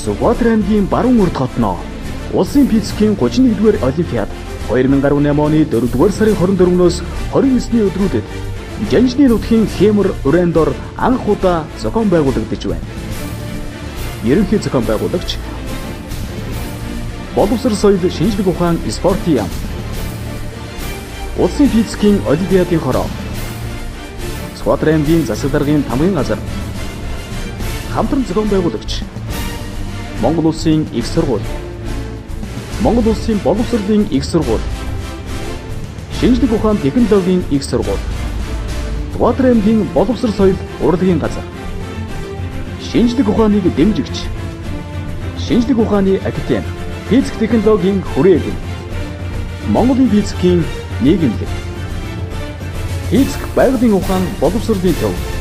Сүхбаатар аймгийн баруун урд хотноо улсын физикийн 31-р олимпиад 2018 оны 4-р сарын 24-өөс 29-ний өдрүүдэд Жанжны нутгийн Хэмэр Урандор анх удаа зохион байгуулагдаж байна. Ерөнхий зохион байгуулагч Боловсрол соёл шинжлэх ухаан спортын яам. Улсын физикийн олимпиадын хороо. Сүхбаатар аймгийн засаг даргын тамгын газар. Хамтран зохион байгуулагч Монгол улсын их сургууль. Монгол улсын боловсролын их сургууль. Шинжлэх ухаан технологийн их сургууль. Сүхбаатар аймгийн боловсрол соёл урлагийн газар. Шинжлэх ухааныг дэмжигч Шинжлэх ухааны академи, физик технологийн хүрээлэн, Монголын физикийн нийгэмлэг, физик байгалийн ухаан боловсролын төв.